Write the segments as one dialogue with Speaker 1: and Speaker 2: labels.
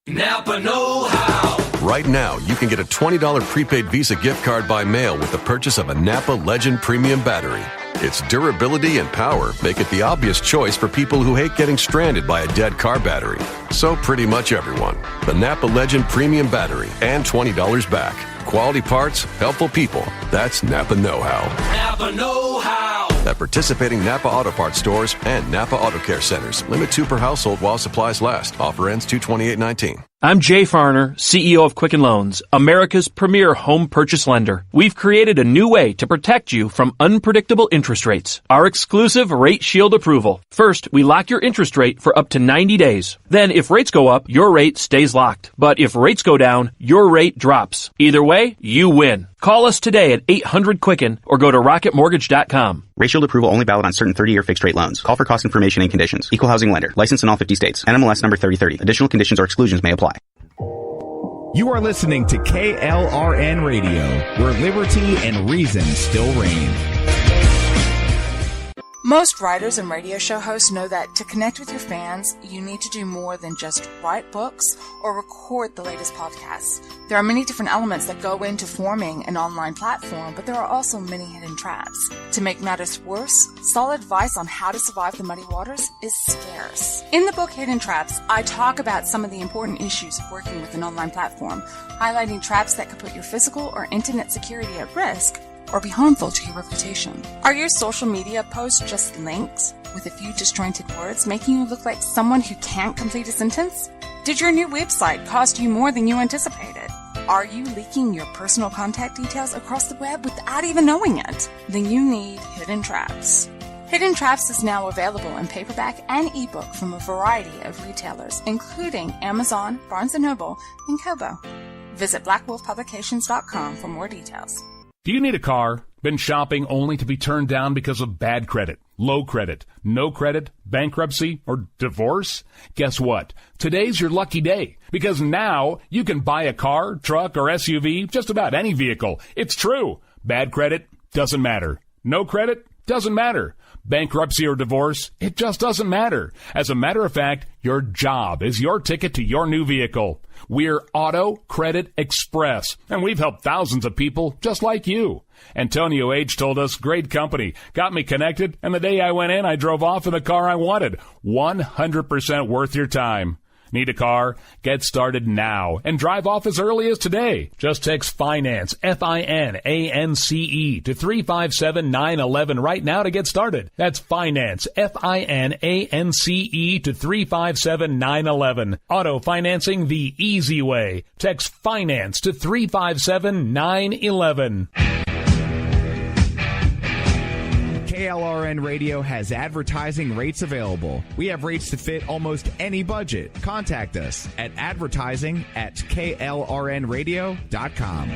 Speaker 1: Napa know-how.
Speaker 2: Right now, you can get a $20 prepaid Visa gift card by mail with the purchase of a Napa Legend Premium battery. Its durability and power make it the obvious choice for people who hate getting stranded by a dead car battery. So pretty much everyone. The Napa Legend Premium battery and $20 back. Quality parts, helpful people. That's Napa know-how.
Speaker 1: Napa know-how.
Speaker 2: At participating Napa Auto Parts stores and Napa Auto Care centers. Limit 2 per household while supplies last. Offer ends 2/28/19.
Speaker 3: I'm Jay Farner, CEO of Quicken Loans, America's premier home purchase lender. We've created a new way to protect you from unpredictable interest rates. Our exclusive Rate Shield approval. First, we lock your interest rate for up to 90 days. Then, if rates go up, your rate stays locked. But if rates go down, your rate drops. Either way, you win. Call us today at 800-QUICKEN or go to rocketmortgage.com.
Speaker 4: Rate Shield approval only valid on certain 30-year fixed-rate loans. Call for cost information and conditions. Equal housing lender. Licensed in all 50 states. NMLS number 3030. Additional conditions or exclusions may apply.
Speaker 5: You are listening to KLRN Radio, where liberty and reason still reign.
Speaker 6: Most writers and radio show hosts know that to connect with your fans, you need to do more than just write books or record the latest podcasts. There are many different elements that go into forming an online platform, but there are also many hidden traps. To make matters worse, solid advice on how to survive the muddy waters is scarce. In the book Hidden Traps, I talk about some of the important issues of working with an online platform, highlighting traps that could put your physical or internet security at risk or be harmful to your reputation. Are your social media posts just links with a few disjointed words, making you look like someone who can't complete a sentence? Did your new website cost you more than you anticipated? Are you leaking your personal contact details across the web without even knowing it? Then you need Hidden Traps. Hidden Traps is now available in paperback and ebook from a variety of retailers, including Amazon, Barnes & Noble, and Kobo. Visit blackwolfpublications.com for more details.
Speaker 7: Do you need a car? Been shopping only to be turned down because of bad credit, low credit, no credit, bankruptcy, or divorce? Guess what? Today's your lucky day, because now you can buy a car, truck, or SUV, just about any vehicle. It's true. Bad credit doesn't matter. No credit doesn't matter. Bankruptcy or divorce, it just doesn't matter. As a matter of fact, your job is your ticket to your new vehicle. We're Auto Credit Express, and we've helped thousands of people just like you. Antonio H. told us, great company, got me connected, and the day I went in, I drove off in the car I wanted. 100% worth your time. Need a car? Get started now and drive off as early as today. Just text FINANCE, FINANCE, to 357-911 right now to get started. That's FINANCE, FINANCE, to 357-911. Auto financing the easy way. Text FINANCE to 357-911.
Speaker 5: KLRN Radio has advertising rates available. We have rates to fit almost any budget. Contact us at advertising@klrnradio.com.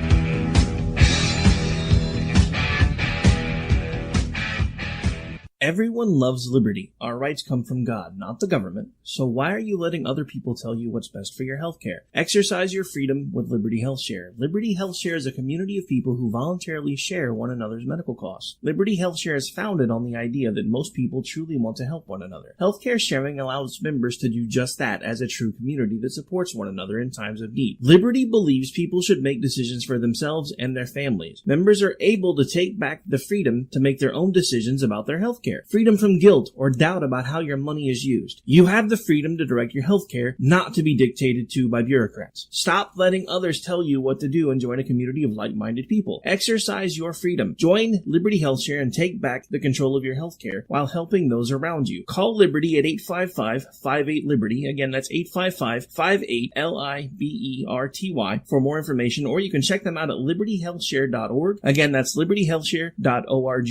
Speaker 8: Everyone loves liberty. Our rights come from God, not the government. So why are you letting other people tell you what's best for your healthcare? Exercise your freedom with Liberty Health Share. Liberty Health Share is a community of people who voluntarily share one another's medical costs. Liberty Health Share is founded on the idea that most people truly want to help one another. Healthcare sharing allows members to do just that as a true community that supports one another in times of need. Liberty believes people should make decisions for themselves and their families. Members are able to take back the freedom to make their own decisions about their healthcare. Freedom from guilt or doubt about how your money is used. You have the freedom to direct your healthcare, not to be dictated to by bureaucrats. Stop letting others tell you what to do and join a community of like-minded people. Exercise your freedom. Join Liberty Health Share and take back the control of your healthcare while helping those around you. Call Liberty at 855-58-LIBERTY. Again, that's 855-58-LIBERTY for more information, or you can check them out at libertyhealthshare.org. Again, that's libertyhealthshare.org.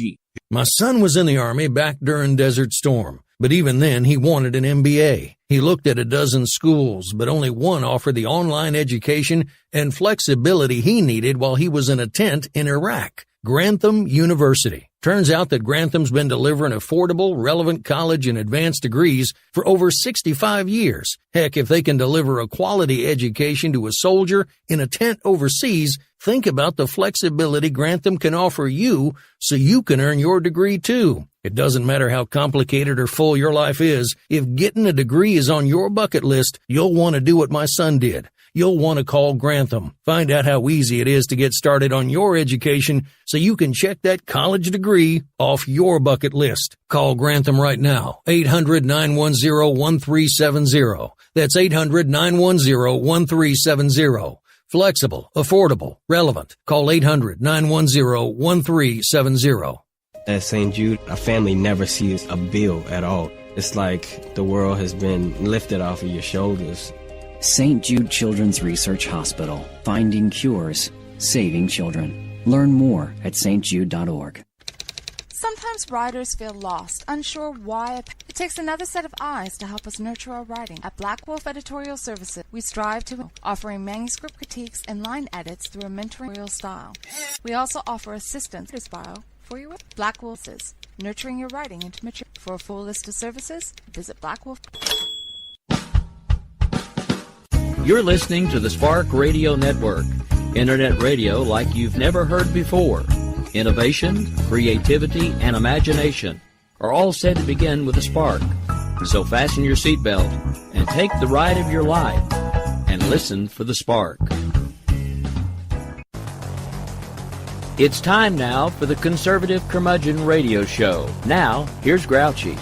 Speaker 9: My son was in the Army back during Desert Storm, but even then he wanted an MBA. He looked at a dozen schools, but only one offered the online education and flexibility he needed while he was in a tent in Iraq. Grantham University. Turns out that Grantham's been delivering affordable, relevant college and advanced degrees for over 65 years. Heck, if they can deliver a quality education to a soldier in a tent overseas, think about the flexibility Grantham can offer you so you can earn your degree too. It doesn't matter how complicated or full your life is, if getting a degree is on your bucket list, you'll want to do what my son did. You'll want to call Grantham. Find out how easy it is to get started on your education so you can check that college degree off your bucket list. Call Grantham right now, 800-910-1370. That's 800-910-1370. Flexible, affordable, relevant. Call 800-910-1370.
Speaker 10: At St. Jude, a family never sees a bill at all. It's like the world has been lifted off of your shoulders.
Speaker 11: St. Jude Children's Research Hospital. Finding cures, saving children. Learn more at stjude.org.
Speaker 6: Sometimes writers feel lost, unsure why. It takes another set of eyes to help us nurture our writing. At Black Wolf Editorial Services, we strive to offering manuscript critiques and line edits through a mentoring style. We also offer assistance to bio for you. Black Wolf is nurturing your writing into mature. For a full list of services, visit Black Wolf.
Speaker 12: You're listening to the Spark Radio Network, internet radio like you've never heard before. Innovation, creativity, and imagination are all said to begin with a spark. So fasten your seatbelt and take the ride of your life and listen for the spark. It's time now for the Conservative Curmudgeon Radio Show. Now, here's Grouchy.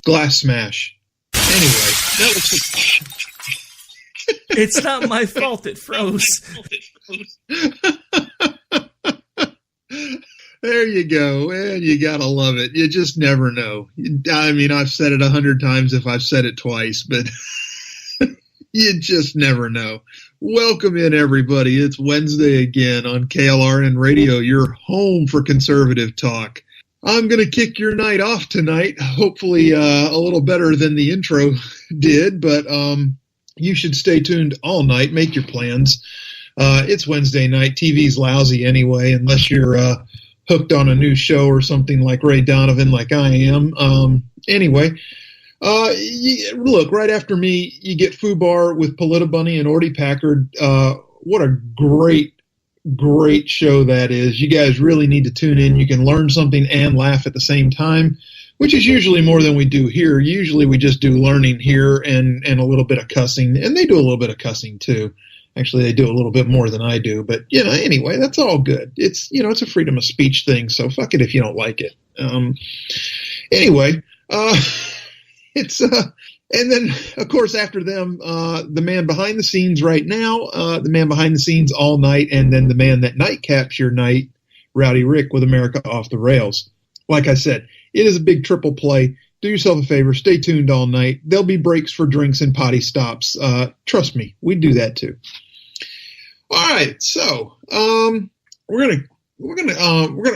Speaker 13: Glass smash. Anyway, that was
Speaker 8: It's not my fault it froze.
Speaker 13: There you go. And you gotta love it. You just never know. I mean, I've said it 100 times if I've said it twice, but you just never know. Welcome in, everybody. It's Wednesday again on KLRN Radio, your home for conservative talk. I'm going to kick your night off tonight, hopefully a little better than the intro did, but you should stay tuned all night. Make your plans. It's Wednesday night. TV's lousy anyway, unless you're hooked on a new show or something like Ray Donovan like I am. Anyway, look, right after me, you get FUBAR with Politibunny and Orty Packard. What a great show that is. You guys really need to tune in. You can learn something and laugh at the same time, which is usually more than we do here. Usually we just do learning here and a little bit of cussing, and they do a little bit of cussing too. Actually, they do a little bit more than I do, but anyway, that's all good. It's, it's a freedom of speech thing, so fuck it if you don't like it. Anyway, it's, and then, of course, after them, the man behind the scenes right now, the man behind the scenes all night, and then the man that nightcaps your night, Rowdy Rick with America Off the Rails. Like I said, it is a big triple play. Do yourself a favor. Stay tuned all night. There'll be breaks for drinks and potty stops. Trust me, we do that too. All right. So, we're gonna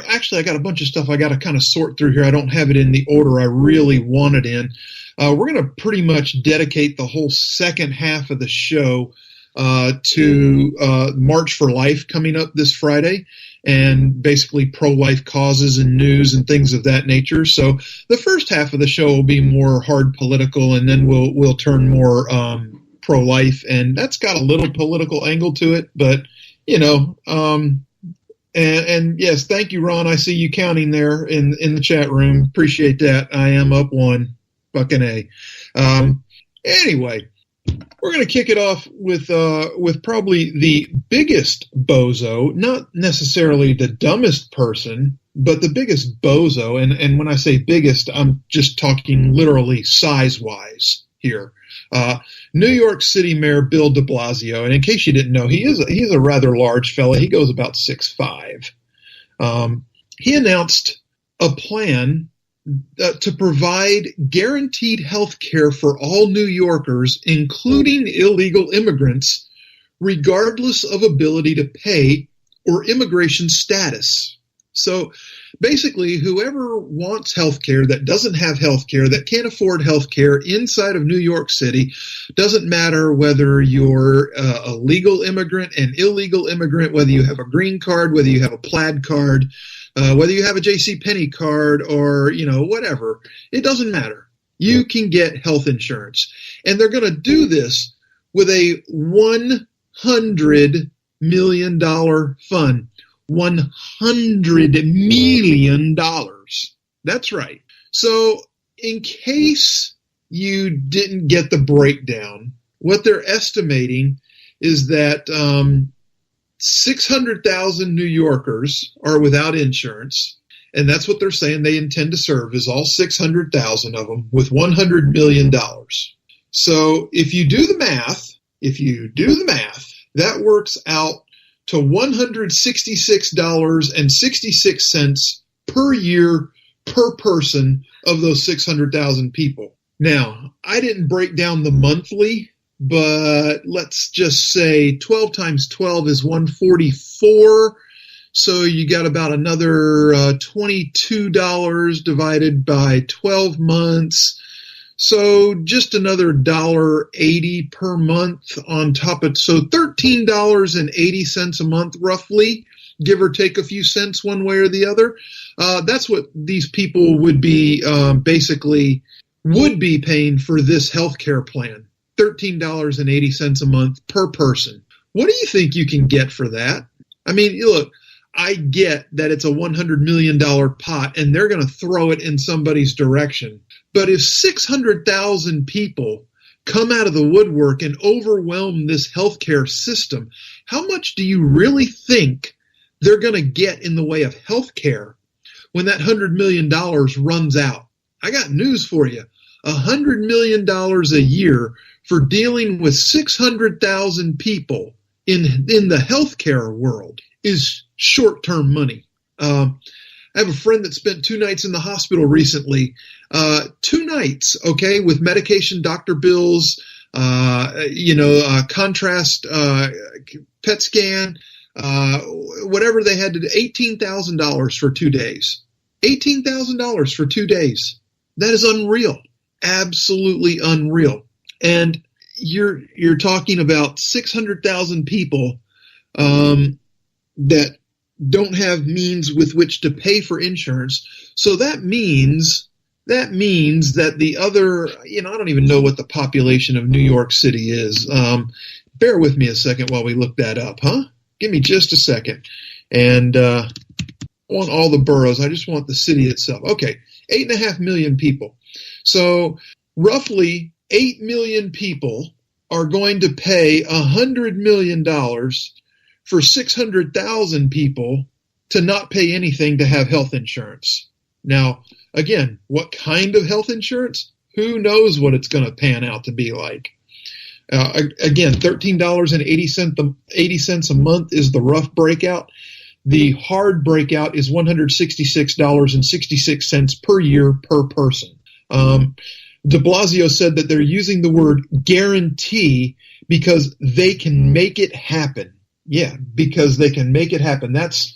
Speaker 13: actually, I got a bunch of stuff I got to kind of sort through here. I don't have it in the order I really want it in. We're going to pretty much dedicate the whole second half of the show to March for Life coming up this Friday, and basically pro-life causes and news and things of that nature. So the first half of the show will be more hard political, and then we'll turn more pro-life, and that's got a little political angle to it, but and yes, thank you, Ron. I see you counting there in the chat room. Appreciate that. I am up one. Fucking A. Anyway, we're going to kick it off with probably the biggest bozo, not necessarily the dumbest person, but the biggest bozo. And when I say biggest, I'm just talking literally size-wise here. New York City Mayor Bill de Blasio, and in case you didn't know, he's a rather large fella. He goes about 6'5". He announced a plan to provide guaranteed health care for all New Yorkers, including illegal immigrants, regardless of ability to pay or immigration status. So basically, whoever wants health care that doesn't have health care, that can't afford health care inside of New York City, doesn't matter whether you're a legal immigrant, an illegal immigrant, whether you have a green card, whether you have a plaid card, whether you have a JCPenney card or, whatever. It doesn't matter. You can get health insurance. And they're going to do this with a $100 million fund. $100 million. That's right. So in case you didn't get the breakdown, what they're estimating is that 600,000 New Yorkers are without insurance. And that's what they're saying they intend to serve, is all 600,000 of them with $100 million. So if you do the math, that works out to $166.66 per year per person of those 600,000 people. Now, I didn't break down the monthly, but let's just say 12 times 12 is 144. So you got about another $22 divided by 12 months. So just another $1.80 per month on top of, so $13.80 a month roughly, give or take a few cents one way or the other. That's what these people would be paying for this healthcare plan. $13.80 a month per person. What do you think you can get for that? I mean, look, I get that it's a $100 million pot and they're going to throw it in somebody's direction. But if 600,000 people come out of the woodwork and overwhelm this healthcare system, how much do you really think they're going to get in the way of healthcare when that $100 million runs out? I got news for you. $100 million a year for dealing with 600,000 people in the healthcare world is short-term money. I have a friend that spent 2 nights in the hospital recently. 2 nights, okay, with medication, doctor bills, contrast, PET scan, whatever they had to do, $18,000 for 2 days. $18,000 for 2 days. That is unreal. Absolutely unreal. And you're talking about 600,000 people that don't have means with which to pay for insurance. So that means that the other, I don't even know what the population of New York City is. Bear with me a second while we look that up, huh? Give me just a second. And I want all the boroughs. I just want the city itself. Okay, 8.5 million people. So roughly 8 million people are going to pay $100 million for 600,000 people to not pay anything to have health insurance. Now, again, what kind of health insurance? Who knows what it's going to pan out to be like. Again, $13.80 a month is the rough breakout. The hard breakout is $166.66 per year per person. De Blasio said that they're using the word guarantee because they can make it happen. Yeah, because they can make it happen. That's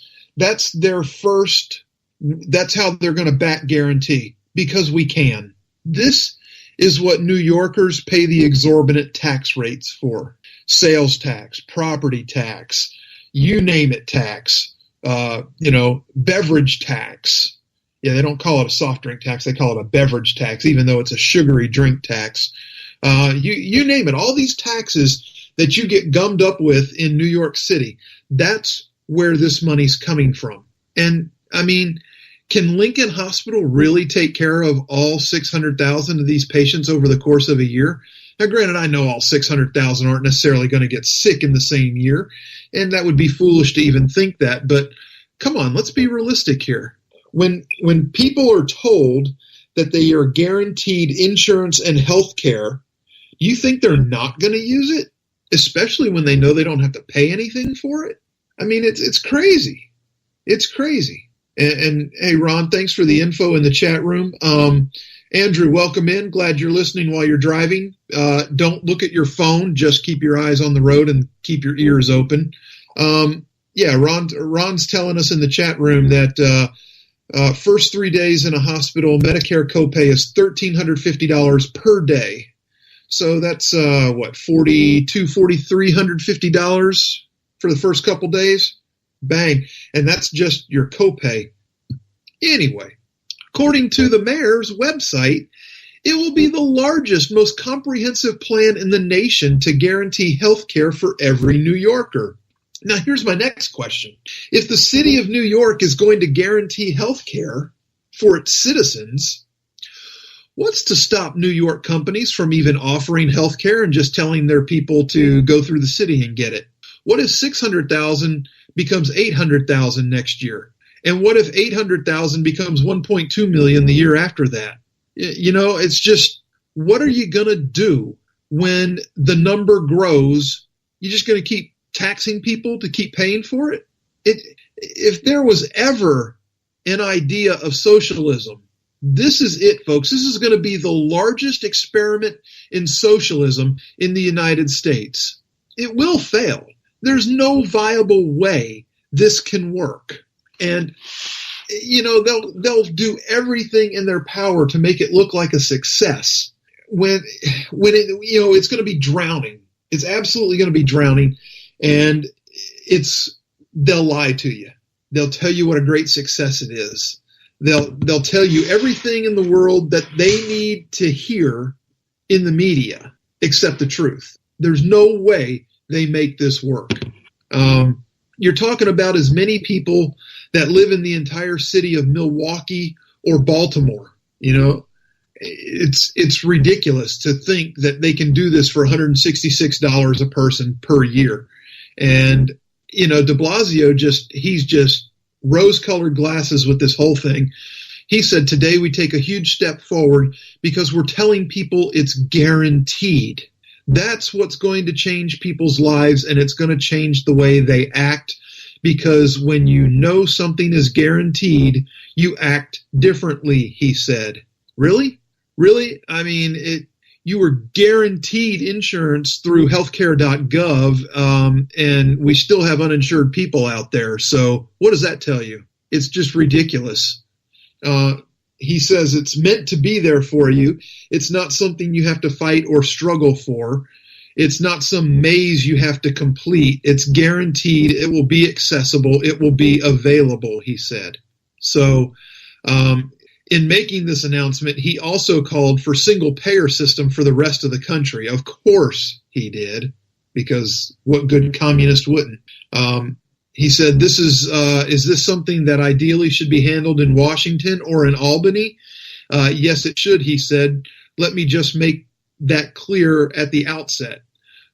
Speaker 13: their first, that's how they're going to back guarantee, because we can. This is what New Yorkers pay the exorbitant tax rates for. Sales tax, property tax, you name it tax, beverage tax. Yeah, they don't call it a soft drink tax. They call it a beverage tax, even though it's a sugary drink tax. You name it. All these taxes that you get gummed up with in New York City, that's where this money's coming from. And, I mean, can Lincoln Hospital really take care of all 600,000 of these patients over the course of a year? Now, granted, I know all 600,000 aren't necessarily going to get sick in the same year, and that would be foolish to even think that. But come on, let's be realistic here. When people are told that they are guaranteed insurance and health care, do you think they're not going to use it? Especially when they know they don't have to pay anything for it. I mean, it's crazy. It's crazy. And hey, Ron, thanks for the info in the chat room. Andrew, welcome in. Glad you're listening while you're driving. Don't look at your phone. Just keep your eyes on the road and keep your ears open. Ron's telling us in the chat room that first 3 days in a hospital, Medicare copay is $1,350 per day. So that's $4,350 for the first couple days. Bang. And that's just your copay. Anyway, according to the mayor's website, it will be the largest, most comprehensive plan in the nation to guarantee health care for every New Yorker. Now, here's my next question. If the city of New York is going to guarantee health care for its citizens, what's to stop New York companies from even offering health care and just telling their people to go through the city and get it? What if 600,000 becomes 800,000 next year? And what if 800,000 becomes 1.2 million the year after that? You know, it's just, what are you going to do when the number grows? You're just going to keep taxing people to keep paying for it? If there was ever an idea of socialism, this is it, folks. This is going to be the largest experiment in socialism in the United States. It will fail. There's no viable way this can work. And, you know, they'll do everything in their power to make it look like a success when it, you know, it's going to be drowning. It's absolutely going to be drowning. And they'll lie to you. They'll tell you what a great success it is. They'll tell you everything in the world that they need to hear in the media except the truth. There's no way they make this work. You're talking about as many people that live in the entire city of Milwaukee or Baltimore. You know, it's ridiculous to think that they can do this for $166 a person per year. And, you know, de Blasio he's just rose-colored glasses with this whole thing. He said, today we take a huge step forward because we're telling people it's guaranteed. That's what's going to change people's lives, and it's going to change the way they act, because when you know something is guaranteed, you act differently, he said. Really? Really? I mean, you were guaranteed insurance through healthcare.gov, and we still have uninsured people out there. So what does that tell you? It's just ridiculous. He says it's meant to be there for you. It's not something you have to fight or struggle for. It's not some maze you have to complete. It's guaranteed. It will be accessible. It will be available, he said. So, in making this announcement, he also called for single-payer system for the rest of the country. Of course he did, because what good communist wouldn't? He said, is this something that ideally should be handled in Washington or in Albany? Yes, it should, he said. Let me just make that clear at the outset.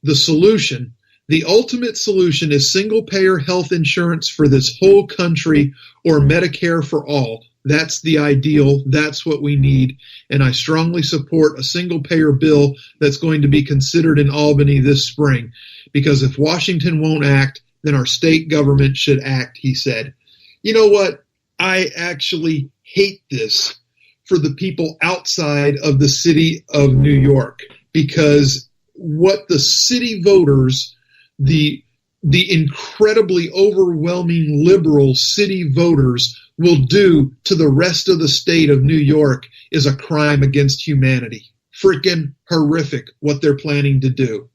Speaker 13: The ultimate solution is single-payer health insurance for this whole country, or Medicare for all. That's the ideal. That's what we need. And I strongly support a single-payer bill that's going to be considered in Albany this spring. Because if Washington won't act, then our state government should act, he said. You know what? I actually hate this for the people outside of the city of New York. Because what the city voters, the incredibly overwhelming liberal city voters will do to the rest of the state of New York is a crime against humanity. Freaking horrific what they're planning to do.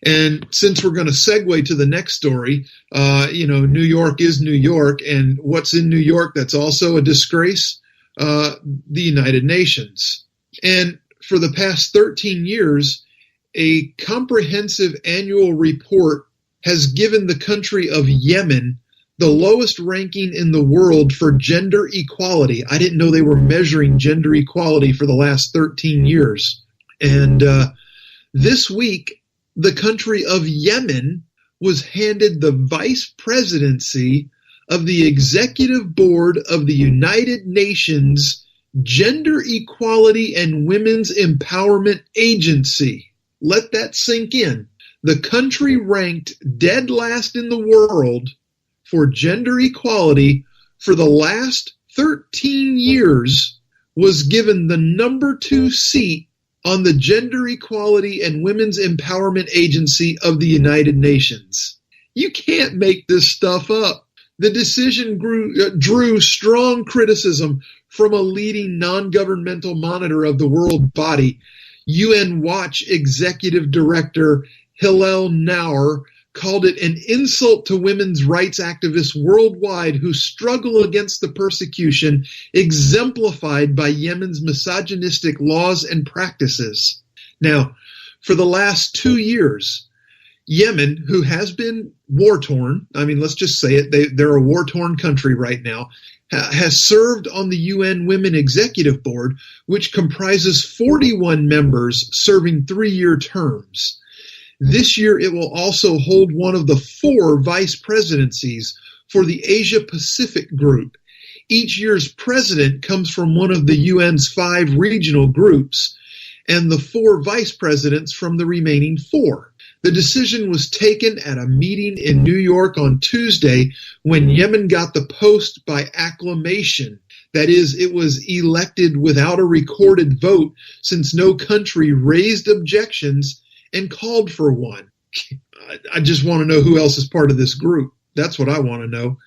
Speaker 13: And since we're going to segue to the next story, New York is New York, and what's in New York that's also a disgrace? The United Nations. And for the past 13 years, a comprehensive annual report has given the country of Yemen the lowest ranking in the world for gender equality. I didn't know they were measuring gender equality for the last 13 years. And this week, the country of Yemen was handed the vice presidency of the executive board of the United Nations Gender Equality and Women's Empowerment Agency. Let that sink in. The country ranked dead last in the world for gender equality for the last 13 years was given the number 2 seat on the Gender Equality and Women's Empowerment Agency of the United Nations. You can't make this stuff up. The decision drew strong criticism from a leading non-governmental monitor of the world body. UN Watch Executive Director Hillel Naur called it an insult to women's rights activists worldwide who struggle against the persecution exemplified by Yemen's misogynistic laws and practices. Now, for the last 2 years, Yemen, who has been war-torn, I mean, let's just say it, they're a war-torn country right now, has served on the UN Women Executive Board, which comprises 41 members serving 3-year terms. This year, it will also hold one of the 4 vice presidencies for the Asia-Pacific group. Each year's president comes from one of the UN's 5 regional groups, and the 4 vice presidents from the remaining 4. The decision was taken at a meeting in New York on Tuesday when Yemen got the post by acclamation. That is, it was elected without a recorded vote since no country raised objections and called for one. I just want to know who else is part of this group. That's what I want to know.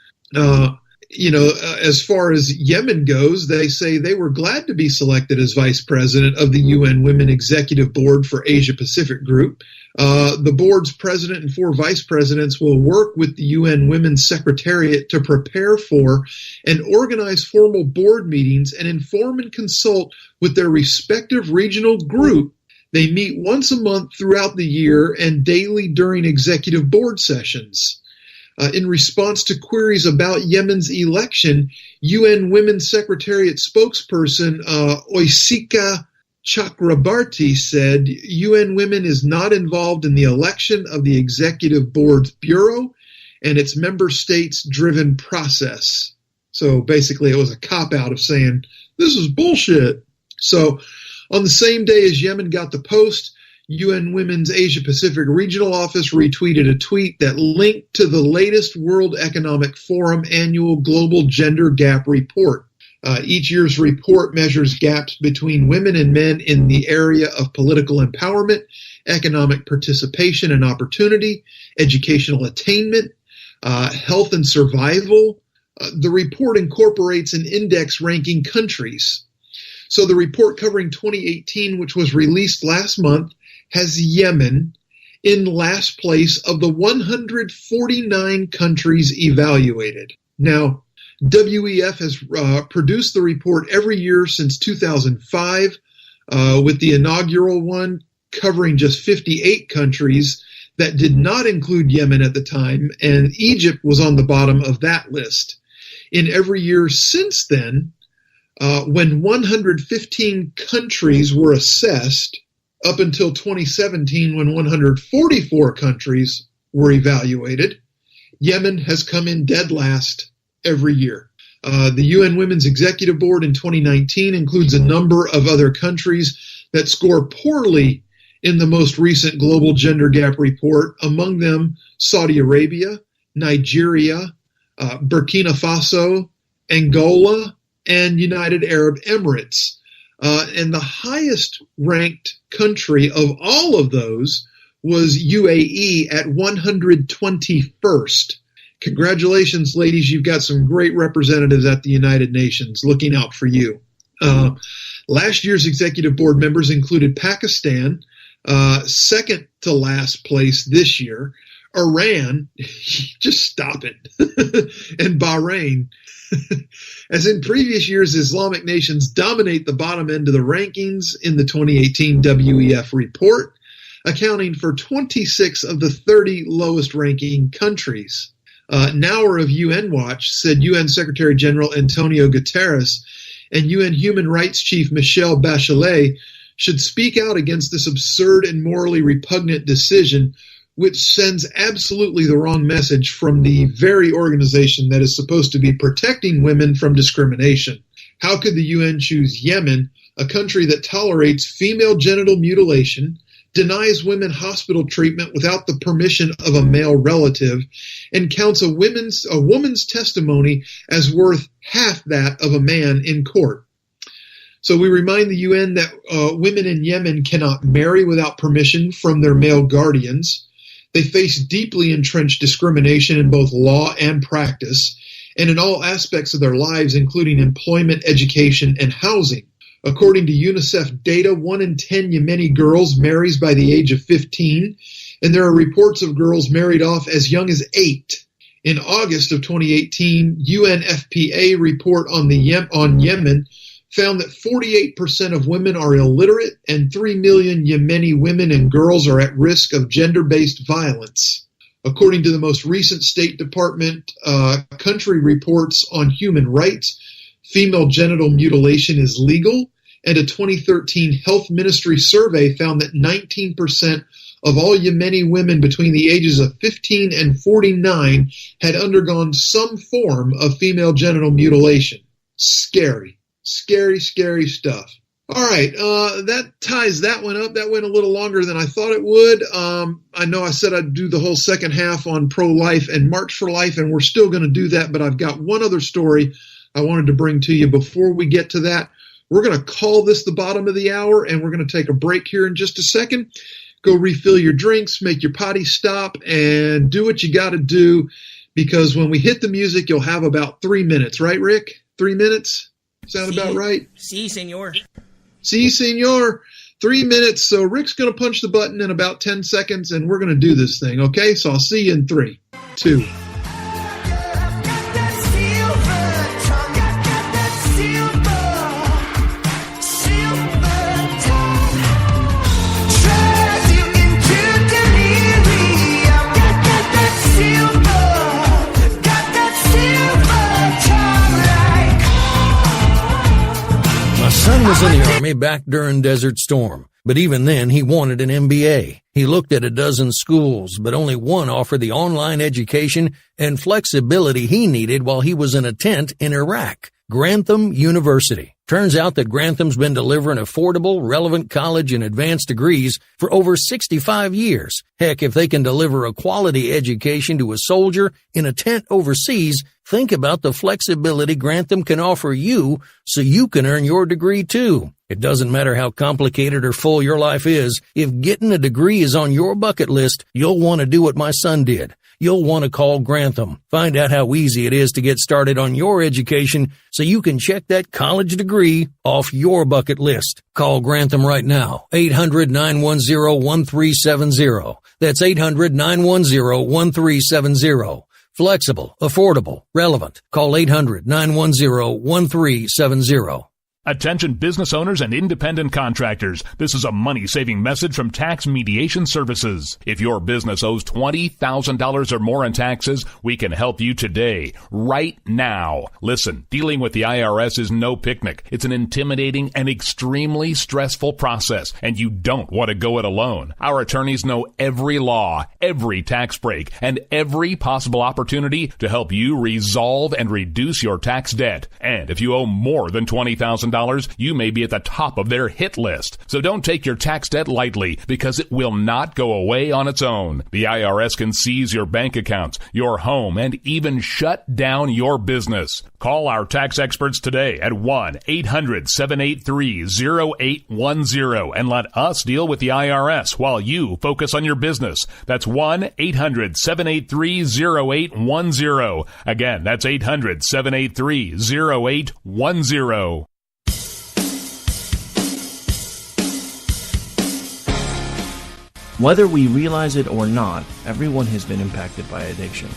Speaker 13: As far as Yemen goes, they say they were glad to be selected as vice president of the UN Women Executive Board for Asia Pacific Group. The board's president and 4 vice presidents will work with the UN Women's Secretariat to prepare for and organize formal board meetings and inform and consult with their respective regional group. They meet once a month throughout the year and daily during executive board sessions. In response to queries about Yemen's election, UN Women's Secretariat spokesperson Oisika Chakrabarti said UN Women is not involved in the election of the Executive Board's Bureau and its member states-driven process. So basically it was a cop-out of saying, this is bullshit. So on the same day as Yemen got the post, UN Women's Asia Pacific Regional Office retweeted a tweet that linked to the latest World Economic Forum annual Global Gender Gap Report. Each year's report measures gaps between women and men in the area of political empowerment, economic participation and opportunity, educational attainment, health and survival. The report incorporates an index ranking countries. So the report covering 2018, which was released last month, has Yemen in last place of the 149 countries evaluated. Now, WEF has produced the report every year since 2005, with the inaugural one covering just 58 countries that did not include Yemen at the time, and Egypt was on the bottom of that list. In every year since then, when 115 countries were assessed, up until 2017 when 144 countries were evaluated, Yemen has come in dead last every year. The UN Women's Executive Board in 2019 includes a number of other countries that score poorly in the most recent Global Gender Gap Report, among them Saudi Arabia, Nigeria, Burkina Faso, Angola, and United Arab Emirates. And the highest ranked country of all of those was UAE at 121st. Congratulations, ladies. You've got some great representatives at the United Nations looking out for you. Last year's executive board members included Pakistan, second to last place this year, Iran, just stop it, and Bahrain. As in previous years, Islamic nations dominate the bottom end of the rankings in the 2018 WEF report, accounting for 26 of the 30 lowest ranking countries. Naur of UN Watch said UN Secretary General Antonio Guterres and UN Human Rights Chief Michelle Bachelet should speak out against this absurd and morally repugnant decision, which sends absolutely the wrong message from the very organization that is supposed to be protecting women from discrimination. How could the UN choose Yemen, a country that tolerates female genital mutilation, denies women hospital treatment without the permission of a male relative, and counts a woman's testimony as worth half that of a man in court? So we remind the UN that women in Yemen cannot marry without permission from their male guardians. They face deeply entrenched discrimination in both law and practice, and in all aspects of their lives, including employment, education, and housing. According to UNICEF data, 1 in 10 Yemeni girls marries by the age of 15, and there are reports of girls married off as young as 8. In August of 2018, UNFPA report on Yemen found that 48% of women are illiterate and 3 million Yemeni women and girls are at risk of gender-based violence. According to the most recent State Department country reports on human rights, female genital mutilation is legal, and a 2013 Health Ministry survey found that 19% of all Yemeni women between the ages of 15 and 49 had undergone some form of female genital mutilation. Scary. Scary, scary stuff. All right, that ties that one up. That went a little longer than I thought it would. I know I said I'd do the whole second half on pro-life and March for Life, and we're still going to do that, but I've got one other story I wanted to bring to you before we get to that. We're going to call this the bottom of the hour, and we're going to take a break here in just a second. Go refill your drinks, make your potty stop, and do what you got to do, because when we hit the music, you'll have about 3 minutes. Right, Rick? 3 minutes? Sound about right?
Speaker 8: Si, senor.
Speaker 13: Si, senor. 3 minutes. So Rick's going to punch the button in about 10 seconds, and we're going to do this thing, okay? So I'll see you in 3, 2.
Speaker 9: Son was in the Army back during Desert Storm, but even then he wanted an MBA. He looked at a dozen schools, but only one offered the online education and flexibility he needed while he was in a tent in Iraq. Grantham University. Turns out that Grantham's been delivering affordable, relevant college and advanced degrees for over 65 years. Heck, if they can deliver a quality education to a soldier in a tent overseas, think about the flexibility Grantham can offer you so you can earn your degree too. It doesn't matter how complicated or full your life is. If getting a degree is on your bucket list, you'll want to do what my son did. You'll want to call Grantham. Find out how easy it is to get started on your education so you can check that college degree off your bucket list. Call Grantham right now. 800-910-1370. That's 800-910-1370. Flexible, affordable, relevant. Call 800-910-1370.
Speaker 7: Attention business owners and independent contractors. This is a money-saving message from Tax Mediation Services. If your business owes $20,000 or more in taxes, we can help you today, right now. Listen, dealing with the IRS is no picnic. It's an intimidating and extremely stressful process, and you don't want to go it alone. Our attorneys know every law, every tax break, and every possible opportunity to help you resolve and reduce your tax debt. And if you owe more than $20,000, you may be at the top of their hit list. So don't take your tax debt lightly, because it will not go away on its own. The IRS can seize your bank accounts, your home, and even shut down your business. Call our tax experts today at 1-800-783-0810 and let us deal with the IRS while you focus on your business. That's 1-800-783-0810. Again, that's 800-783-0810.
Speaker 8: Whether we realize it or not, everyone has been impacted by addiction.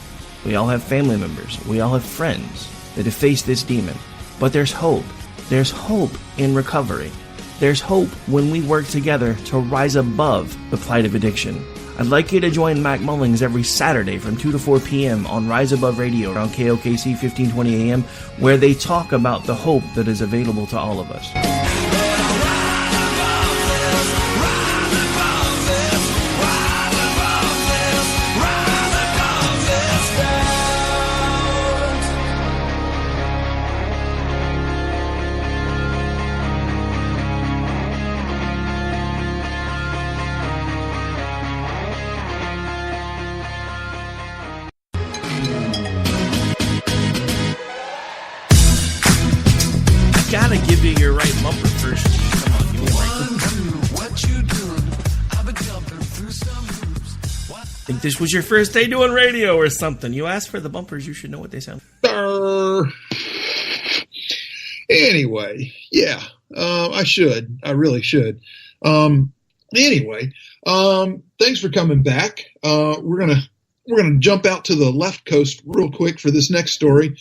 Speaker 8: We all have family members, we all have friends that have faced this demon. But there's hope. There's hope in recovery. There's hope when we work together to rise above the plight of addiction. I'd like you to join Mac Mullings every Saturday from 2 to 4 p.m. on Rise Above Radio on KOKC 1520 AM, where they talk about the hope that is available to all of us. Gotta give you your right bumper. think this was your first day doing radio or something. You asked for the bumpers. You should know what they sound like.
Speaker 13: Anyway, yeah, I should. I really should. Anyway, thanks for coming back. We're gonna jump out to the left coast real quick for this next story.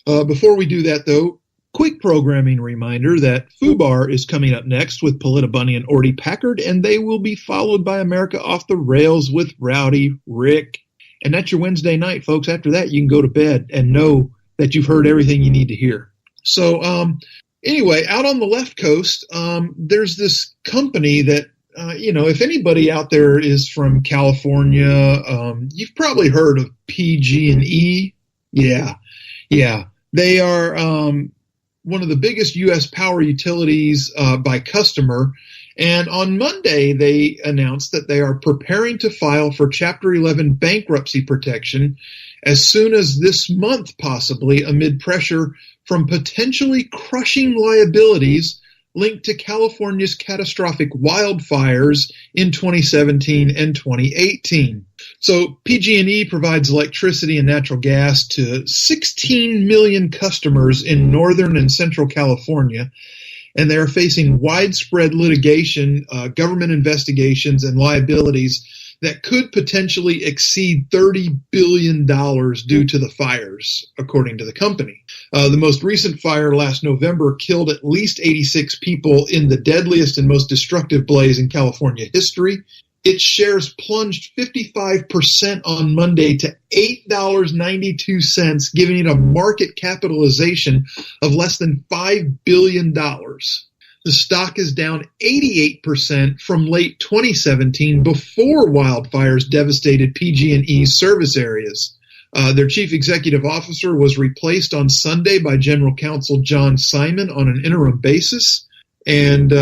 Speaker 13: Before we do that, though, quick programming reminder that FUBAR is coming up next with Paletta Bunny and Orty Packard, and they will be followed by America Off the Rails with Rowdy Rick. And that's your Wednesday night, folks. After that, you can go to bed and know that you've heard everything you need to hear. So anyway, out on the left coast, there's this company that, if anybody out there is from California, you've probably heard of PG&E. Yeah. They are one of the biggest U.S. power utilities by customer. And on Monday, they announced that they are preparing to file for Chapter 11 bankruptcy protection as soon as this month, possibly, amid pressure from potentially crushing liabilities linked to California's catastrophic wildfires in 2017 and 2018. So PG&E provides electricity and natural gas to 16 million customers in northern and central California, and they are facing widespread litigation, government investigations, and liabilities that could potentially exceed $30 billion due to the fires, according to the company. The most recent fire last November killed at least 86 people in the deadliest and most destructive blaze in California history. Its shares plunged 55% on Monday to $8.92, giving it a market capitalization of less than $5 billion. The stock is down 88% from late 2017 before wildfires devastated PG&E's service areas. Their chief executive officer was replaced on Sunday by General Counsel John Simon on an interim basis. And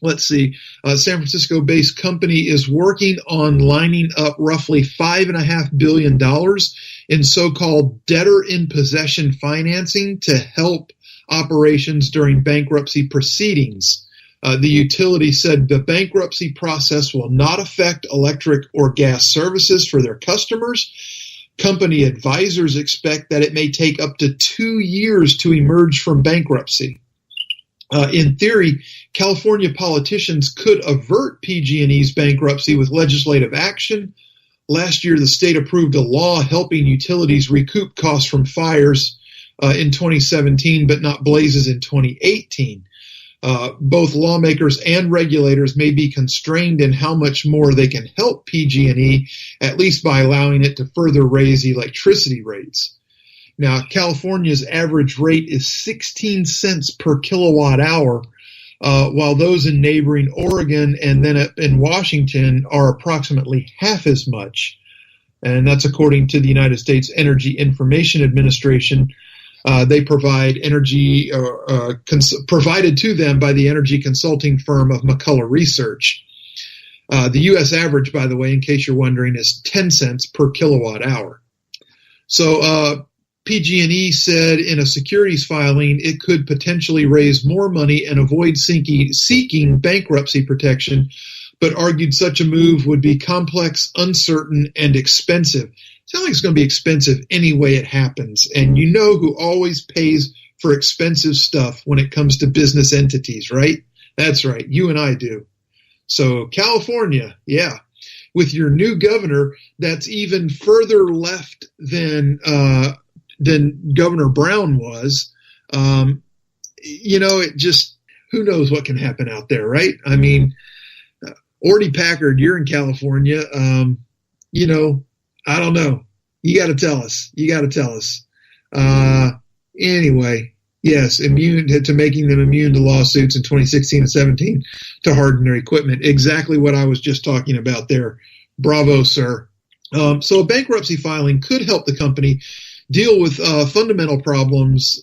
Speaker 13: let's see, San Francisco-based company is working on lining up roughly $5.5 billion in so-called debtor-in-possession financing to help operations during bankruptcy proceedings. The utility said the bankruptcy process will not affect electric or gas services for their customers. Company advisors expect that it may take up to 2 years to emerge from bankruptcy. In theory, California politicians could avert PG&E's bankruptcy with legislative action. Last year, the state approved a law helping utilities recoup costs from fires in 2017, but not blazes in 2018. Both lawmakers and regulators may be constrained in how much more they can help PG&E, at least by allowing it to further raise electricity rates. Now, California's average rate is 16 cents per kilowatt hour, while those in neighboring Oregon and then in Washington are approximately half as much. And that's according to the United States Energy Information Administration. They provide energy provided to them by the energy consulting firm of McCullough Research. The U.S. average, by the way, in case you're wondering, is 10 cents per kilowatt hour. So PG&E said in a securities filing it could potentially raise more money and avoid seeking bankruptcy protection, but argued such a move would be complex, uncertain, and expensive. Sounds like it's going to be expensive any way it happens. And you know who always pays for expensive stuff when it comes to business entities, right? That's right. You and I do. So California, yeah, with your new governor, that's even further left than Governor Brown was. It just, who knows what can happen out there, right? I mean, Orty Packard, you're in California. I don't know. You got to tell us. Anyway, yes, immune to making them immune to lawsuits in 2016 and 17 to harden their equipment. Exactly what I was just talking about there. Bravo, sir. So a bankruptcy filing could help the company deal with fundamental problems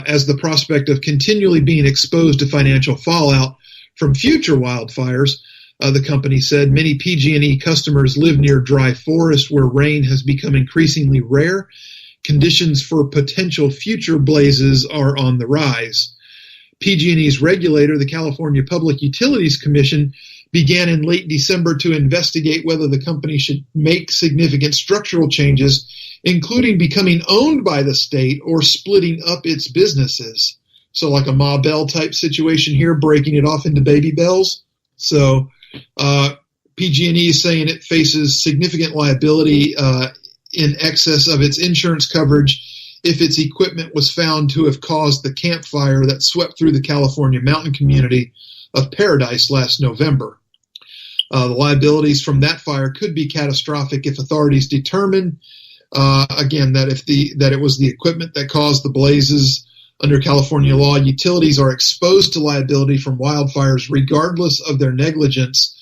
Speaker 13: as the prospect of continually being exposed to financial fallout from future wildfires. The company said many PG&E customers live near dry forest where rain has become increasingly rare. Conditions for potential future blazes are on the rise. PG&E's regulator, the California Public Utilities Commission, began in late December to investigate whether the company should make significant structural changes, including becoming owned by the state or splitting up its businesses. So like a Ma Bell type situation here, breaking it off into baby bells. So PG&E is saying it faces significant liability in excess of its insurance coverage if its equipment was found to have caused the camp fire that swept through the California mountain community of Paradise last November. The liabilities from that fire could be catastrophic if authorities determine, again, that it was the equipment that caused the blazes. Under California law, utilities are exposed to liability from wildfires regardless of their negligence.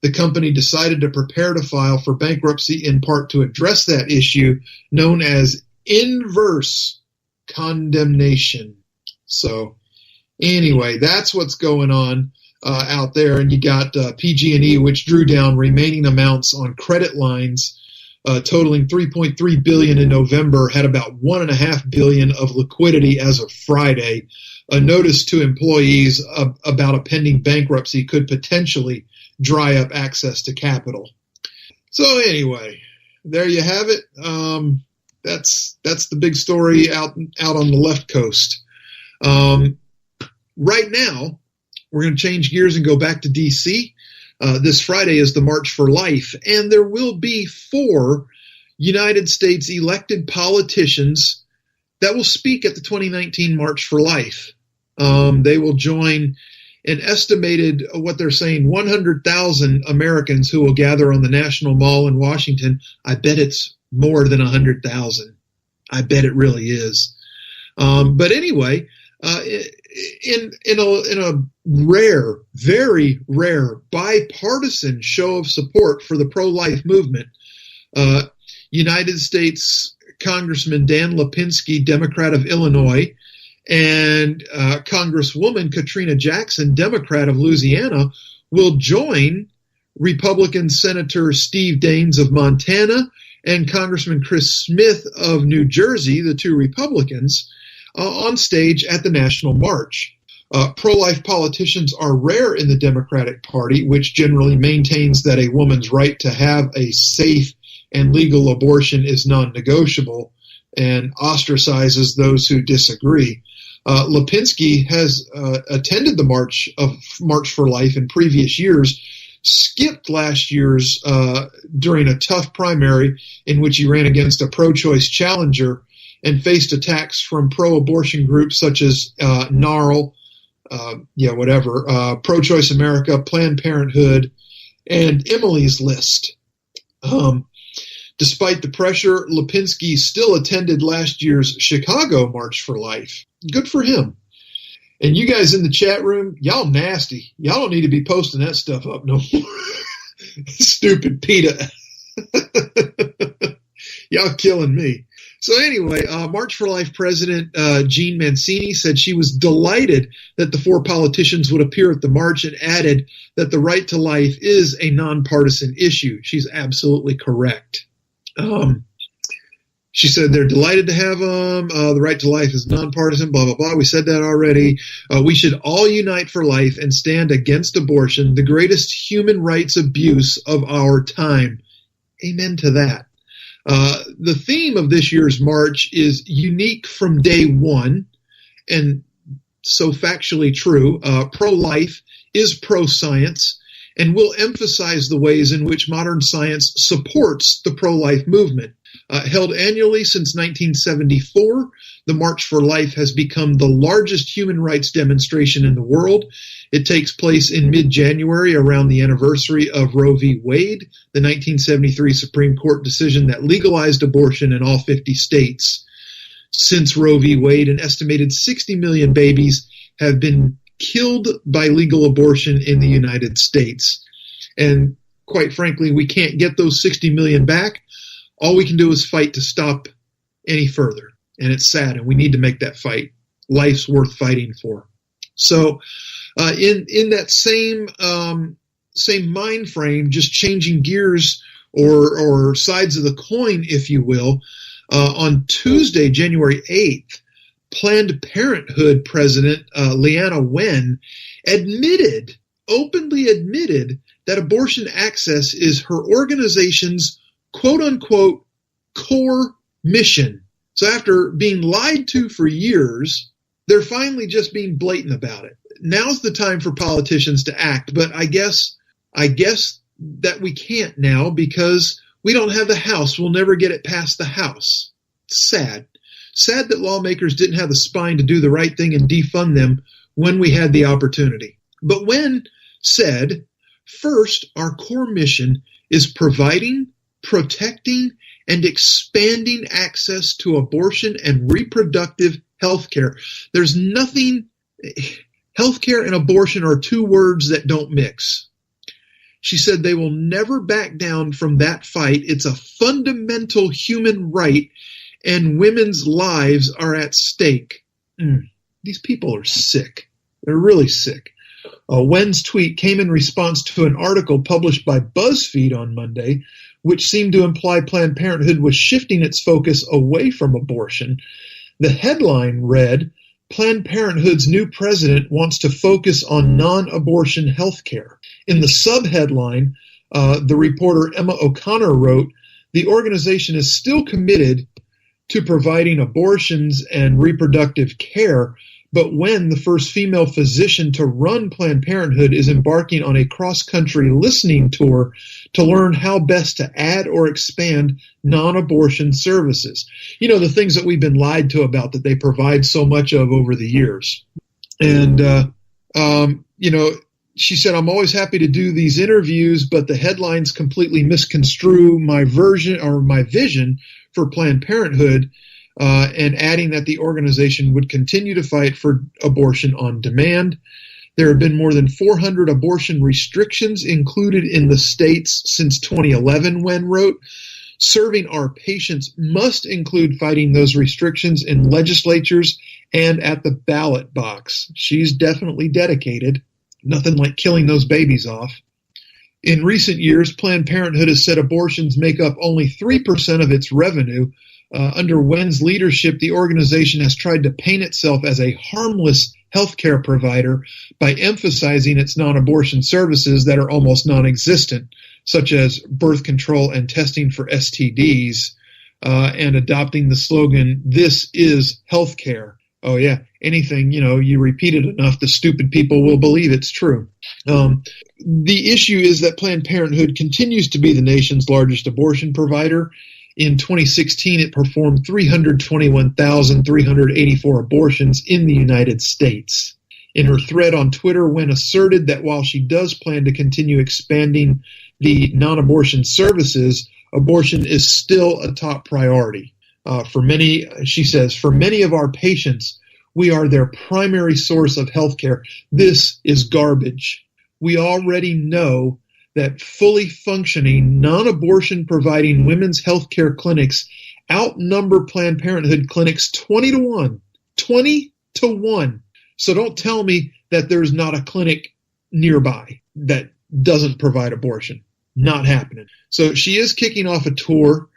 Speaker 13: The company decided to prepare to file for bankruptcy in part to address that issue, known as inverse condemnation. So anyway, that's what's going on out there. And you got PG&E, which drew down remaining amounts on credit lines totaling $3.3 billion in November, had about $1.5 billion of liquidity as of Friday. A notice to employees about a pending bankruptcy could potentially dry up access to capital. So anyway, there you have it. That's the big story out on the left coast. Right now, we're going to change gears and go back to D.C. This Friday is the March for Life, and there will be 4 United States elected politicians that will speak at the 2019 March for Life. They will join an estimated, what they're saying, 100,000 Americans who will gather on the National Mall in Washington. I bet it's more than 100,000. I bet it really is. But anyway, in a rare, very rare bipartisan show of support for the pro-life movement, United States Congressman Dan Lipinski, Democrat of Illinois, and Congresswoman Katrina Jackson, Democrat of Louisiana, will join Republican Senator Steve Daines of Montana and Congressman Chris Smith of New Jersey, the 2 Republicans, on stage at the National March. Pro-life politicians are rare in the Democratic Party, which generally maintains that a woman's right to have a safe and legal abortion is non-negotiable and ostracizes those who disagree. Lipinski has attended the March for Life in previous years, skipped last year's during a tough primary in which he ran against a pro-choice challenger and faced attacks from pro-abortion groups such as NARL, Pro-Choice America, Planned Parenthood, and Emily's List. Despite the pressure, Lipinski still attended last year's Chicago March for Life. Good for him. And you guys in the chat room, y'all nasty. Y'all don't need to be posting that stuff up no more. Stupid PETA. Y'all killing me. So anyway, March for Life President Jean Mancini said she was delighted that the 4 politicians would appear at the march and added that the right to life is a nonpartisan issue. She's absolutely correct. She said they're delighted to have them. The right to life is nonpartisan, blah, blah, blah. We said that already. We should all unite for life and stand against abortion, the greatest human rights abuse of our time. Amen to that. The theme of this year's march is unique from day one, and so factually true. Pro-life is pro-science, and will emphasize the ways in which modern science supports the pro-life movement. Held annually since 1974, the March for Life has become the largest human rights demonstration in the world. It takes place in mid-January around the anniversary of Roe v. Wade, the 1973 Supreme Court decision that legalized abortion in all 50 states. Since Roe v. Wade, an estimated 60 million babies have been killed by legal abortion in the United States. And quite frankly, we can't get those 60 million back. All we can do is fight to stop any further. And it's sad, and we need to make that fight. Life's worth fighting for. So in that same mind frame, just changing gears or sides of the coin, if you will, on Tuesday, January 8th, Planned Parenthood President Leana Wen admitted openly admitted that abortion access is her organization's quote-unquote core mission. So after being lied to for years, they're finally just being blatant about it. Now's the time for politicians to act, but I guess that we can't now because we don't have the House. We'll never get it past the House. Sad. Sad that lawmakers didn't have the spine to do the right thing and defund them when we had the opportunity. But when said, first, our core mission is providing, protecting, and expanding access to abortion and reproductive health care. There's nothing, health care and abortion are two words that don't mix. She said they will never back down from that fight. It's a fundamental human right, and women's lives are at stake. These people are sick. They're really sick. Wen's tweet came in response to an article published by BuzzFeed on Monday, which seemed to imply Planned Parenthood was shifting its focus away from abortion. The headline read, Planned Parenthood's new president wants to focus on non-abortion health care. In the subheadline, the reporter Emma O'Connor wrote, the organization is still committed to providing abortions and reproductive care, but when the first female physician to run Planned Parenthood is embarking on a cross-country listening tour to learn how best to add or expand non-abortion services. You know, the things that we've been lied to about that they provide so much of over the years. And, you know, she said, I'm always happy to do these interviews, but the headlines completely misconstrue my version or my vision for Planned Parenthood, and adding that the organization would continue to fight for abortion on demand. There have been more than 400 abortion restrictions included in the states since 2011, Wen wrote. Serving our patients must include fighting those restrictions in legislatures and at the ballot box. She's definitely dedicated. Nothing like killing those babies off. In recent years, Planned Parenthood has said abortions make up only 3% of its revenue. Under Wen's leadership, the organization has tried to paint itself as a harmless healthcare provider by emphasizing its non-abortion services that are almost non-existent, such as birth control and testing for STDs, and adopting the slogan, "This is healthcare." Oh yeah, anything, you know, you repeat it enough, the stupid people will believe it's true. The issue is that Planned Parenthood continues to be the nation's largest abortion provider. In 2016, it performed 321,384 abortions in the United States. In her thread on Twitter, Wen asserted that while she does plan to continue expanding the non-abortion services, abortion is still a top priority. For many, she says, for many of our patients, we are their primary source of health care. This is garbage. We already know that fully functioning, non-abortion providing women's health care clinics outnumber Planned Parenthood clinics 20 to 1. 20 to 1. So don't tell me that there's not a clinic nearby that doesn't provide abortion. Not happening. So she is kicking off a tour.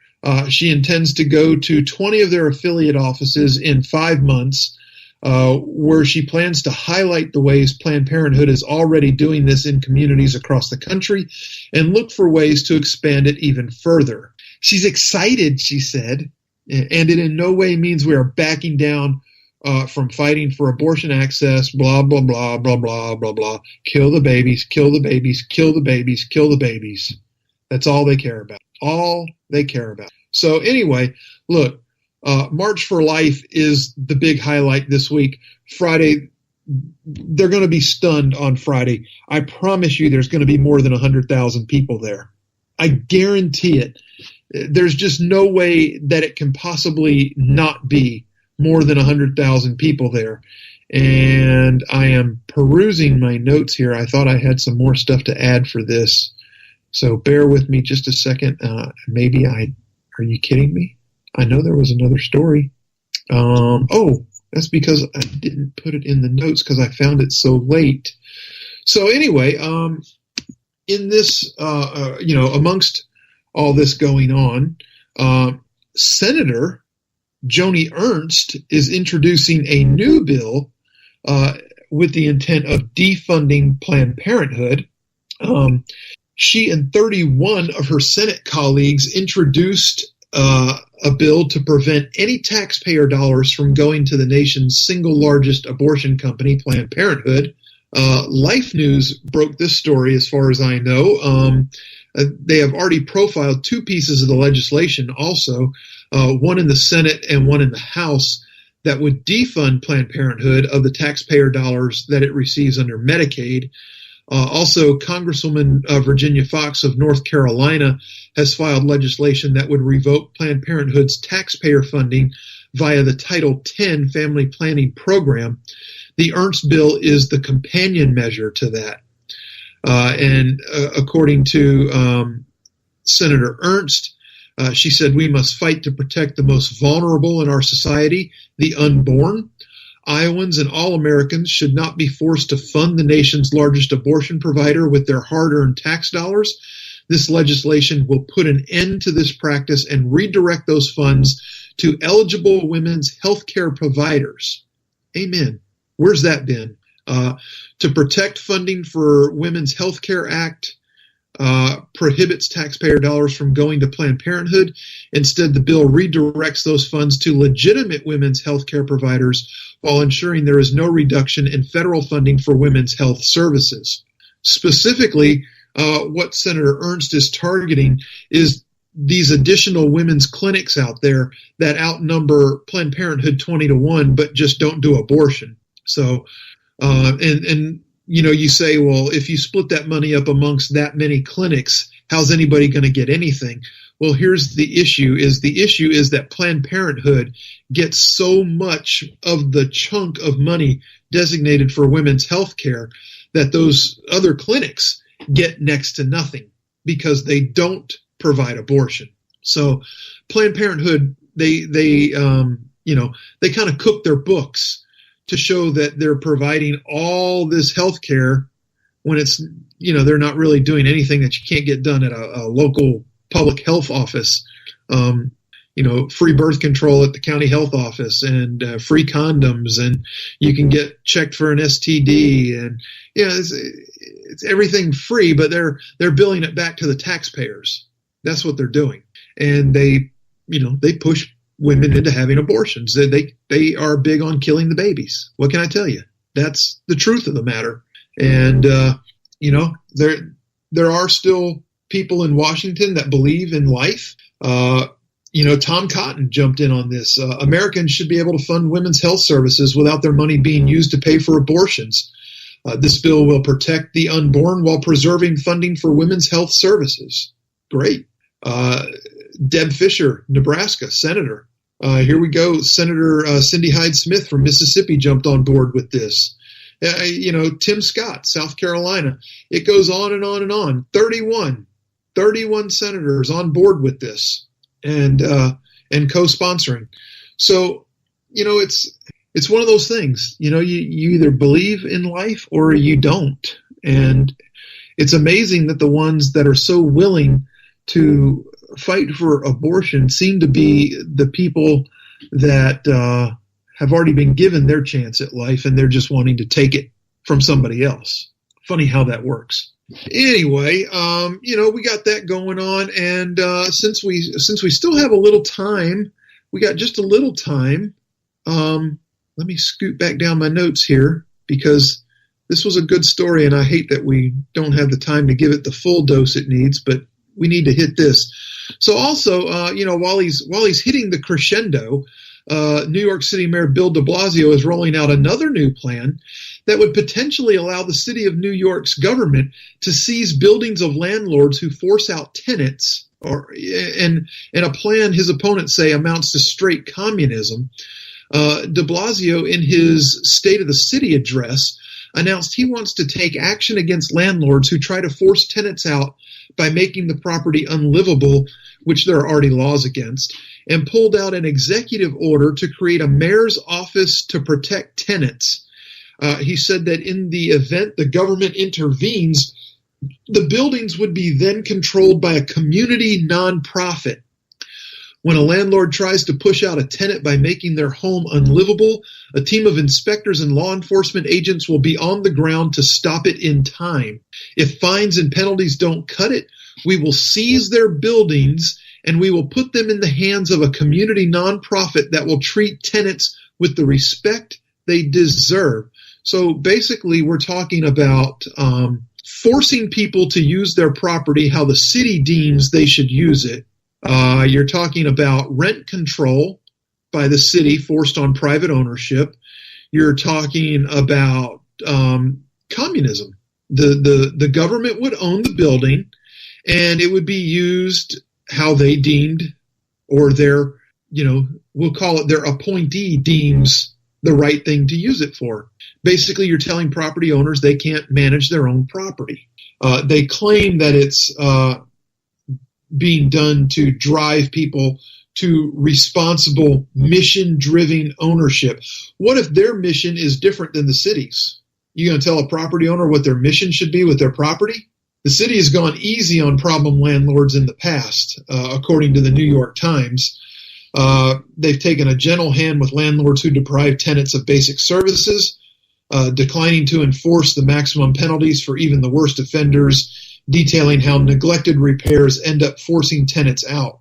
Speaker 13: She intends to go to 20 of their affiliate offices in 5 months, where she plans to highlight the ways Planned Parenthood is already doing this in communities across the country and look for ways to expand it even further. She's excited, she said, and it in no way means we are backing down from fighting for abortion access, blah, blah, blah, blah, blah, blah, blah. Kill the babies, kill the babies, kill the babies, kill the babies. That's all they care about. All they care about. So anyway, look, March for Life is the big highlight this week. Friday, they're going to be stunned on Friday. I promise you there's going to be more than 100,000 people there. I guarantee it. There's just no way that it can possibly not be more than 100,000 people there. And I am perusing my notes here. I thought I had some more stuff to add for this. So bear with me just a second. Are you kidding me? I know there was another story. That's because I didn't put it in the notes because I found it so late. So anyway, in this, amongst all this going on, Senator Joni Ernst is introducing a new bill with the intent of defunding Planned Parenthood. She and 31 of her Senate colleagues introduced a bill to prevent any taxpayer dollars from going to the nation's single largest abortion company, Planned Parenthood. Life News broke this story as far as I know. They have already profiled two pieces of the legislation also, one in the Senate and one in the House, that would defund Planned Parenthood of the taxpayer dollars that it receives under Medicaid. Also, Congresswoman Virginia Foxx of North Carolina has filed legislation that would revoke Planned Parenthood's taxpayer funding via the Title X Family Planning Program. The Ernst bill is the companion measure to that. According to Senator Ernst, she said, "We must fight to protect the most vulnerable in our society, the unborn. Iowans and all Americans should not be forced to fund the nation's largest abortion provider with their hard-earned tax dollars. This legislation will put an end to this practice and redirect those funds to eligible women's health care providers." Amen. Where's that been? To protect funding for Women's Health Care Act prohibits taxpayer dollars from going to Planned Parenthood. Instead, the bill redirects those funds to legitimate women's health care providers while ensuring there is no reduction in federal funding for women's health services. Specifically, what Senator Ernst is targeting is these additional women's clinics out there that outnumber Planned Parenthood 20-1, but just don't do abortion. So, you say, well, if you split that money up amongst that many clinics, how's anybody going to get anything? Well, here's the issue is that Planned Parenthood gets so much of the chunk of money designated for women's health care that those other clinics get next to nothing because they don't provide abortion. So Planned Parenthood, they kind of cook their books to show that they're providing all this health care when it's, they're not really doing anything that you can't get done at a local public health office. Free birth control at the county health office and free condoms, and you can get checked for an STD, and it's everything free, but they're billing it back to the taxpayers. That's what they're doing. And they push women into having abortions. They are big on killing the babies. What can I tell you? That's the truth of the matter. And, there are still people in Washington that believe in life. Tom Cotton jumped in on this. Americans should be able to fund women's health services without their money being used to pay for abortions. This bill will protect the unborn while preserving funding for women's health services. Great. Deb Fisher, Nebraska, Senator. Here we go. Senator Cindy Hyde-Smith from Mississippi jumped on board with this. Tim Scott, South Carolina. It goes on and on and on. 31 senators on board with this and co-sponsoring. So, it's one of those things. You either believe in life or you don't. And it's amazing that the ones that are so willing to fight for abortion seem to be the people that have already been given their chance at life, and they're just wanting to take it from somebody else. Funny how that works. Anyway, we got that going on, and since we still have a little time, we got just a little time. Let me scoot back down my notes here because this was a good story, and I hate that we don't have the time to give it the full dose it needs, but we need to hit this. So also, while he's hitting the crescendo, New York City Mayor Bill de Blasio is rolling out another new plan that would potentially allow the city of New York's government to seize buildings of landlords who force out tenants, and a plan his opponents say amounts to straight communism. De Blasio, in his State of the City address, announced he wants to take action against landlords who try to force tenants out by making the property unlivable, which there are already laws against, and pulled out an executive order to create a mayor's office to protect tenants. He said that in the event the government intervenes, the buildings would be then controlled by a community nonprofit. When a landlord tries to push out a tenant by making their home unlivable, a team of inspectors and law enforcement agents will be on the ground to stop it in time. If fines and penalties don't cut it, we will seize their buildings and we will put them in the hands of a community nonprofit that will treat tenants with the respect they deserve. So basically, we're talking about forcing people to use their property how the city deems they should use it. You're talking about rent control by the city forced on private ownership. You're talking about communism. The government would own the building, and it would be used how they deemed, or their, we'll call it their appointee deems the right thing to use it for. Basically, you're telling property owners they can't manage their own property. They claim that it's being done to drive people to responsible, mission-driven ownership. What if their mission is different than the city's? You going to tell a property owner what their mission should be with their property? The city has gone easy on problem landlords in the past, according to the New York Times. They've taken a gentle hand with landlords who deprive tenants of basic services, declining to enforce the maximum penalties for even the worst offenders, detailing how neglected repairs end up forcing tenants out.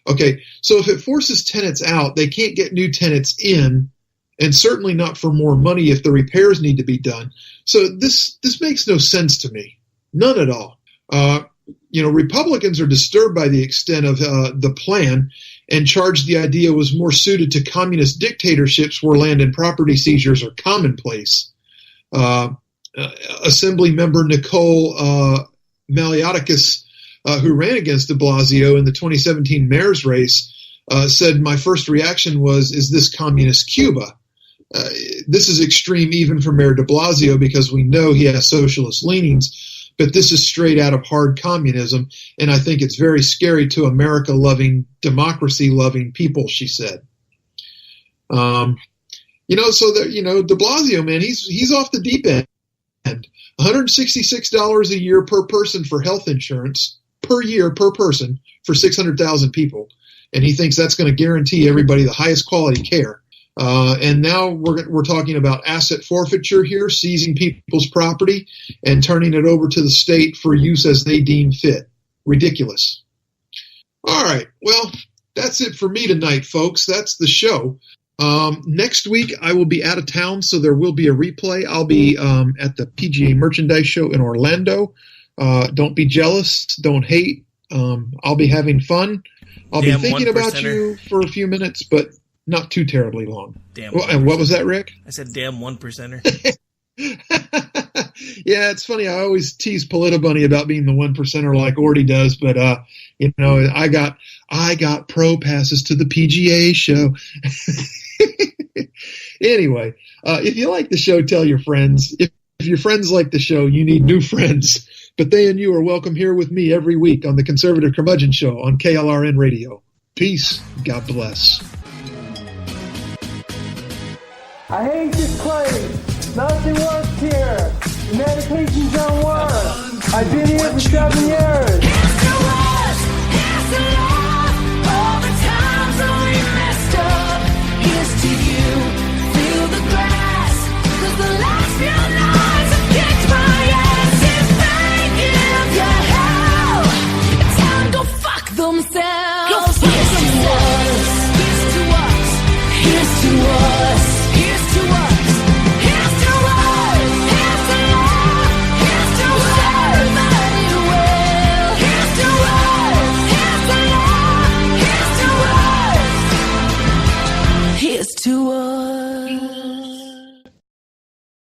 Speaker 13: Okay, so if it forces tenants out, they can't get new tenants in, and certainly not for more money if the repairs need to be done. So this makes no sense to me. None at all. Republicans are disturbed by the extent of the plan and charge the idea was more suited to communist dictatorships where land and property seizures are commonplace. Assembly member Nicole Maliotakis, who ran against de Blasio in the 2017 mayor's race, said, "My first reaction was, is this communist Cuba? This is extreme even for Mayor de Blasio because we know he has socialist leanings, but this is straight out of hard communism, and I think it's very scary to America-loving, democracy-loving people," she said. De Blasio, man, he's off the deep end. $166 a year per person for health insurance, per year per person for 600,000 people. And he thinks that's going to guarantee everybody the highest quality care. And now we're talking about asset forfeiture here, seizing people's property and turning it over to the state for use as they deem fit. Ridiculous. All right. Well, that's it for me tonight, folks. That's the show. Next week, I will be out of town, so there will be a replay. I'll be at the PGA Merchandise Show in Orlando. Don't be jealous. Don't hate. I'll be having fun. I'll be thinking about you for a few minutes, but not too terribly long. And what was that, Rick?
Speaker 8: I said damn 1%er.
Speaker 13: Yeah, it's funny. I always tease Politibunny about being the 1%er like Orty does, but I got pro passes to the PGA show. Anyway, if you like the show, tell your friends. If your friends like the show, you need new friends. But they and you are welcome here with me every week on the Conservative Curmudgeon Show on KLRN Radio. Peace. God bless.
Speaker 14: I hate this place. Nothing works here. The medications don't work. I've been here for 7 years.